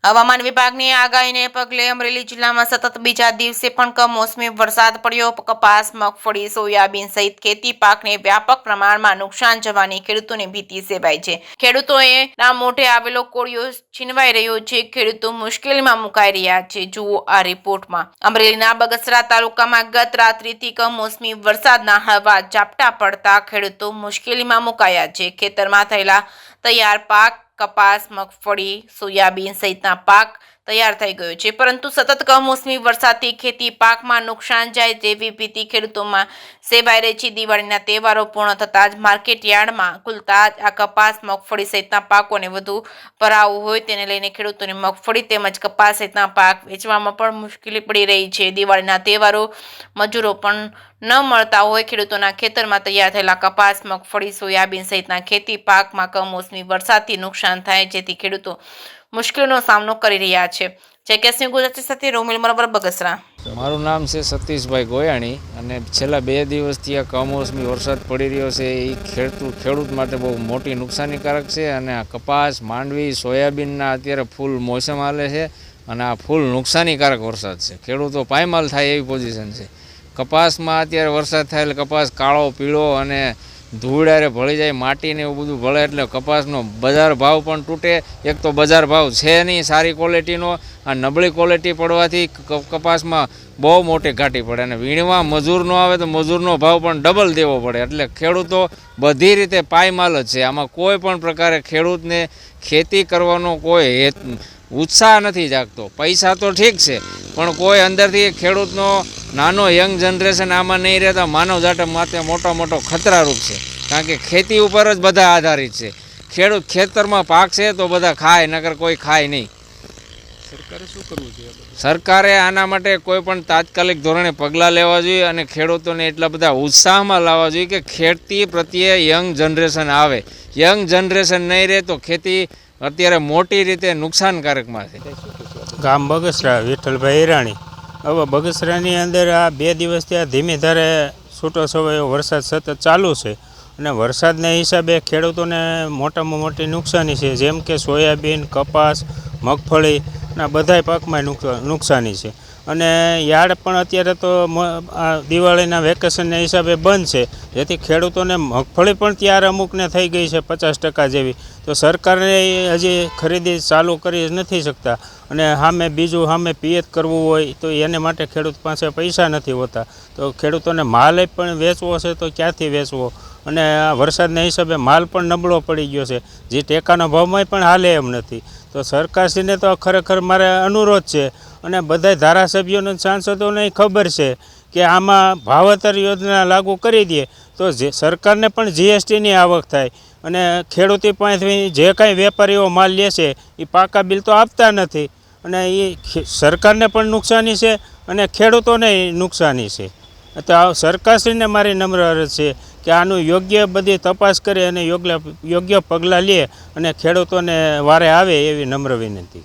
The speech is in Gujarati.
હવામાન વિભાગની આગાહીને પગલે અમરેલી જિલ્લામાં સતત બીજા દિવસે પણ કમોસમી વરસાદ પડ્યો। કપાસ, મગફળી, સોયાબીન સહિત ખેતી પાકને વ્યાપક પ્રમાણમાં નુકસાન જવાની ખેડૂતોને ભીતિ સેવાઈ છે। ખેડૂતોએ ના મોઢે આવેલો કોળિયો છીનવાઈ રહ્યો છે। ખેડૂતો મુશ્કેલીમાં મુકાઈ રહ્યા છે। જુઓ આ રિપોર્ટમાં। અમરેલીના બગસરા તાલુકામાં ગત રાત્રિથી કમોસમી વરસાદના હળવા ઝાપટા પડતા ખેડૂતો મુશ્કેલીમાં મુકાયા છે। ખેતરમાં થયેલા તૈયાર પાક કપાસ, મગફળી, સોયાબીન સહિતના પાક તૈયાર થઈ ગયો છે, પરંતુ સતત કમોસમી વરસાદથી ખેતી પાકમાં નુકસાન જાય તેવી ભીતિ ખેડૂતોમાં સેવાઈ રહી છે। દિવાળીના તહેવારો પૂર્ણ થતાં જ માર્કેટ યાર્ડમાં ખુલતા જ આ કપાસ, મગફળી સહિતના પાકોને વધુ ભરાવું હોય તેને લઈને ખેડૂતોને મગફળી તેમજ કપાસ સહિતના પાક વેચવામાં પણ મુશ્કેલી પડી રહી છે। દિવાળીના તહેવારો મજૂરો પણ ન મળતા હોય ખેડૂતોના ખેતરમાં તૈયાર થયેલા કપાસ, મગફળી, સોયાબીન સહિતના ખેતી પાકમાં કમોસમી વરસાદથી નુકસાન થાય, જેથી ખેડૂતો મુશ્કેલીનો સામનો કરી રહ્યા છે। જયકેસની ગુજરાતી સાથે રોમિલ મરબર, બગસરા। મારું નામ છે સતીશભાઈ ગોયાણી અને છેલ્લા 2 દિવસથી આ કમોસમી વરસાદ પડી રહ્યો છે એ ખેડૂત માટે બહુ મોટી નુકસાનીકારક છે। અને આ કપાસ, માંડવી, સોયાબીનના અત્યારે ફૂલ મોસમ હાલે છે અને આ ફૂલ નુકસાનીકારક વરસાદ છે। ખેડૂતો પાયમાલ થાય એવી પોઝિશન છે। કપાસમાં અત્યારે વરસાદ થાય એટલે કપાસ કાળો, પીળો અને ધૂળારે ભળી જાય, માટીને એવું બધું ભળે એટલે કપાસનો બજાર ભાવ પણ તૂટે। એક તો બજાર ભાવ છે નહીં સારી ક્વોલિટીનો, આ નબળી ક્વોલિટી પડવાથી કપાસમાં બહુ મોટી ઘાટી પડે અને વીણવા મજૂર ન આવે તો મજૂરનો ભાવ પણ ડબલ દેવો પડે, એટલે ખેડૂતો બધી રીતે પાયમાલ જ છે। આમાં કોઈ પણ પ્રકારે ખેડૂતને ખેતી કરવાનો કોઈ ઉત્સાહ નથી જાગતો। પૈસા તો ઠીક છે પણ કોઈ અંદરથી ખેડૂતનો નાનો યંગ જનરેશન આમાં નહીં રહેતા માનવજાત માટે મોટો ખતરારૂપ છે, કારણ કે ખેતી ઉપર જ બધા આધારિત છે। ખેડૂત ખેતરમાં પાક છે તો બધા ખાય, નકર કોઈ ખાય નહીં। સરકારે શું કરવું જોઈએ? સરકારે આના માટે કોઈ પણ તાત્કાલિક ધોરણે પગલાં લેવા જોઈએ અને ખેડૂતોને એટલા બધા ઉત્સાહમાં લાવવા જોઈએ કે ખેતી પ્રત્યે યંગ જનરેશન આવે। યંગ જનરેશન નહીં રહે તો ખેતી અત્યારે મોટી રીતે નુકસાનકારકમાં છે। ગામ બગસરા, વિઠ્ઠલભાઈ હિરાણી। હવે બગસરાની અંદર આ 2 દિવસથી આ ધીમી ધારે છૂટો છવાયો વરસાદ સતત ચાલુ છે અને વરસાદના હિસાબે ખેડૂતોને મોટામાં મોટી નુકસાની છે, જેમ કે સોયાબીન, કપાસ, મગફળીના બધાય પાકમાં નુકસાની છે। અને યાર્ડ પણ અત્યારે તો દિવાળીના વેકેશનના હિસાબે બંધ છે, જેથી ખેડૂતોને મગફળી પણ ત્યાર અમુકને થઈ ગઈ છે 50% જેવી, તો સરકારે હજી ખરીદી ચાલુ કરી નથી શકતા। અને સામે પિયત કરવું હોય તો એને માટે ખેડૂત પાસે પૈસા નથી હોતા, તો ખેડૂતોને માલ પણ વેચવો છે તો ક્યાંથી વેચવો? અને આ વરસાદના હિસાબે માલ પણ નબળો પડી ગયો છે, જે ટેકાના ભાવમાં પણ હાલે એમ નથી। તો સરકારશ્રીને તો ખરેખર મારે અનુરોધ છે અને બધા ધારાસભ્યોને સાંસદોને ખબર છે કે આમાં ભાવાતર યોજના લાગુ કરી દે તો સરકારને પણ જીએસટીની આવક થાય અને ખેડૂતી પાસેથી જે કાંઈ વેપારીઓ માલ લે છે એ પાકા બિલ તો આપતા નથી અને એ સરકારને પણ નુકસાની છે અને ખેડૂતોને નુકસાની છે। તો સરકારશ્રીને મારી નમ્ર અરજ છે કે આનું યોગ્ય બધી તપાસ કરે અને યોગ્ય પગલાં લે અને ખેડૂતોને વારે આવે એવી નમ્ર વિનંતી।